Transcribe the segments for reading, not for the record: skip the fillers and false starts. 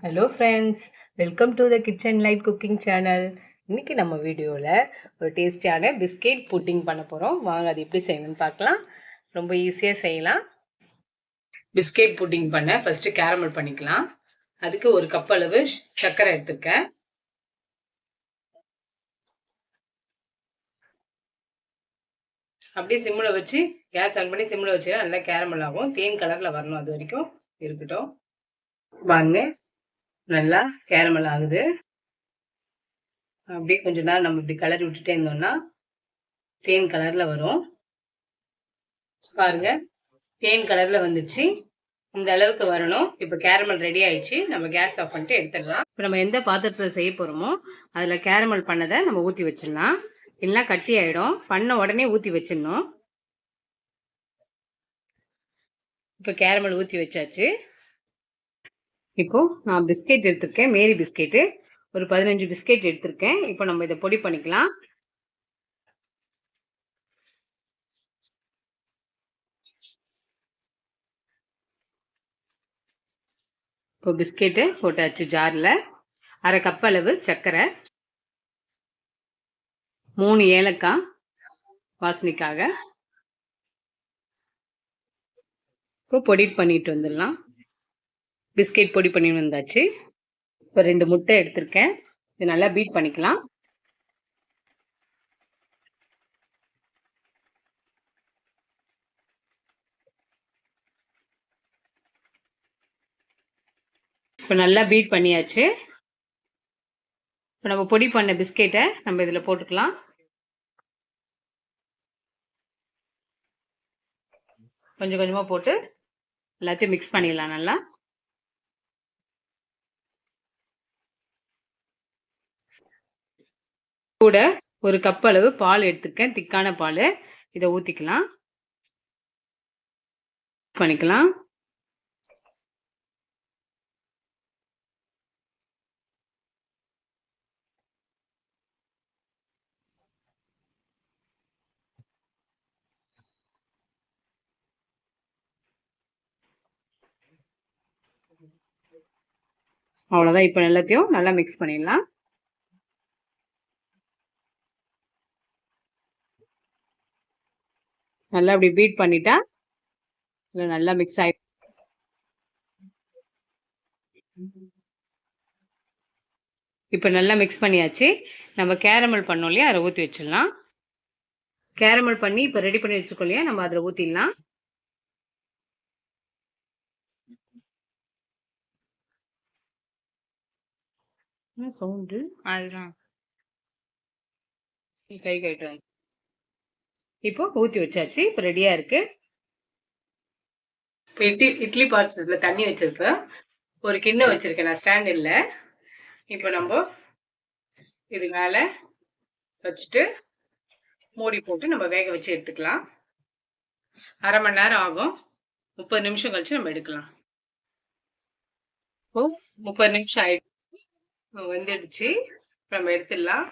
Hello friends, welcome to the kitchen light cooking channel. இன்றைக்கி நம்ம வீடியோவில் ஒரு டேஸ்டியான பிஸ்கெட் புட்டிங் பண்ண போகிறோம். வாங்க அது எப்படி செய்யணும்னு பார்க்கலாம். ரொம்ப ஈஸியாக செய்யலாம். பிஸ்கெட் புட்டிங் பண்ண ஃபஸ்ட்டு கேரமல் பண்ணிக்கலாம். அதுக்கு ஒரு கப் அளவு சர்க்கரை எடுத்துருக்கேன். அப்படியே சிம்மில் வச்சு கேஸ் ஆன் பண்ணி சிம்மில் வச்சு நல்லா கேரமல் ஆகும். தேன் கலரில் வரணும், அது வரைக்கும் இருக்கட்டும். வாங்க, நல்லா கேரமல் ஆகுது. அப்படியே கொஞ்ச நேரம் நம்ம இப்படி கலரி விட்டுட்டே இருந்தோம்னா தேன் கலர்ல வரும். பாருங்க, தேன் கலர்ல வந்துச்சு. இந்த அளவுக்கு வரணும். இப்போ கேரமல் ரெடி ஆயிடுச்சு. நம்ம கேஸ் ஆஃப் பண்ணிட்டு எடுத்துடலாம். இப்போ நம்ம எந்த பாத்திரத்தில் செய்ய போறோமோ அதுல கேரமல் பண்ணதை நம்ம ஊற்றி வச்சிடலாம். இல்லைன்னா கட்டி ஆயிடும். பண்ண உடனே ஊற்றி வச்சிடணும். இப்போ கேரமல் ஊற்றி வச்சாச்சு. இப்போ நான் பிஸ்கெட் எடுத்திருக்கேன், மேரி பிஸ்கெட்டு. ஒரு 15 பிஸ்கெட் எடுத்திருக்கேன். இப்போ நம்ம இதை பொடி பண்ணிக்கலாம். இப்போ பிஸ்கெட்டு போட்டாச்சு ஜாரில். அரை கப் அளவு சர்க்கரை, 3 ஏலக்காய் வாசனைக்காக. இப்போ பொடி பண்ணிட்டு வந்துடலாம். பிஸ்கெட் பொடி பண்ணி வந்தாச்சு. இப்போ 2 முட்டை எடுத்திருக்கேன். இது நல்லா பீட் பண்ணிக்கலாம். இப்போ நல்லா பீட் பண்ணியாச்சு. இப்போ நம்ம பொடி பண்ண பிஸ்கெட்டை நம்ம இதில் போட்டுக்கலாம். கொஞ்சம் கொஞ்சமாக போட்டு எல்லாத்தையும் மிக்ஸ் பண்ணிடலாம் நல்லா. கூட ஒரு கப் அளவு பால் எடுத்துருக்கேன், திக்கான பால். இதை ஊற்றிக்கலாம், பண்ணிக்கலாம். அவ்வளோதான். இப்போ எல்லாத்தையும் நல்லா மிக்ஸ் பண்ணிடலாம். நல்லா அப்படி பீட் பண்ணிட்டா இல்லை நல்லா மிக்ஸ் ஆகி. இப்போ நல்லா மிக்ஸ் பண்ணியாச்சு. நம்ம கேரமல் பண்ணோம் இல்லையா, அதை ஊற்றி வச்சிடலாம். கேரமல் பண்ணி இப்போ ரெடி பண்ணி வச்சுக்கோ இல்லையா, நம்ம அதில் ஊற்றிடலாம். சவுண்டு அதுதான் கை கைட்டு. இப்போ ஊற்றி வச்சாச்சு. இப்போ ரெடியாக இருக்கு. இப்போ இட்லி பாத்திரத்தில் தண்ணி வச்சிருக்கேன். ஒரு கிண்ணம் வச்சிருக்கேன் நான், ஸ்டாண்ட் இல்லை. இப்போ நம்ம இது மேலே வச்சுட்டு மூடி போட்டு நம்ம வேக வச்சு எடுத்துக்கலாம். அரை மணி நேரம் ஆகும். 30 நிமிஷம் கழிச்சு நம்ம எடுக்கலாம். இப்போ 30 நிமிஷம் ஆயிடுச்சு, வந்துடுச்சு. நம்ம எடுத்துடலாம்.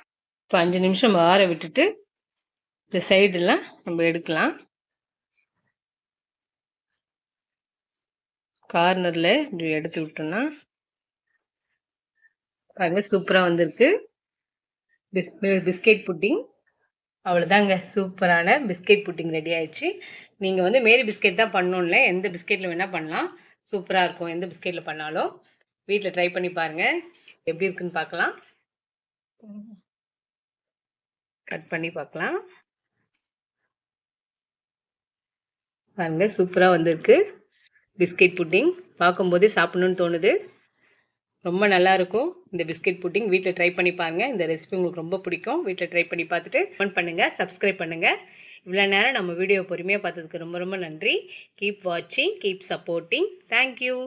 இப்போ 5 நிமிஷம் ஆற விட்டுட்டு இந்த சைடெல்லாம் நம்ம எடுக்கலாம். கார்னரில் இப்படி எடுத்து விட்டோம்னா பாருங்க, சூப்பராக வந்திருக்கு பிஸ்கெட் புட்டிங். அவ்வளோதாங்க, சூப்பரான பிஸ்கெட் புட்டிங் ரெடி ஆயிடுச்சு. நீங்கள் வந்து மேரி பிஸ்கெட் தான் பண்ணணும்ல, எந்த பிஸ்கெட்டில் வேணால் பண்ணலாம். சூப்பராக இருக்கும். எந்த பிஸ்கெட்டில் பண்ணாலும் வீட்டில் ட்ரை பண்ணி பாருங்கள். எப்படி இருக்குன்னு பார்க்கலாம். கட் பண்ணி பார்க்கலாம். பாருங்க, சூப்பராக வந்திருக்கு பிஸ்கெட் புட்டிங். பார்க்கும்போதே சாப்பிடணுன்னு தோணுது. ரொம்ப நல்லாயிருக்கும் இந்த பிஸ்கெட் புட்டிங். வீட்டில் ட்ரை பண்ணி பாருங்கள். இந்த ரெசிபி உங்களுக்கு ரொம்ப பிடிக்கும். வீட்டில் ட்ரை பண்ணி பார்த்துட்டு கமெண்ட் பண்ணுங்கள், சப்ஸ்கிரைப் பண்ணுங்கள். இவ்வளோ நேரம் நம்ம வீடியோ பொறுமையாக பார்த்ததுக்கு ரொம்ப ரொம்ப நன்றி. கீப் வாட்சிங், கீப் சப்போர்ட்டிங். தேங்க்யூ.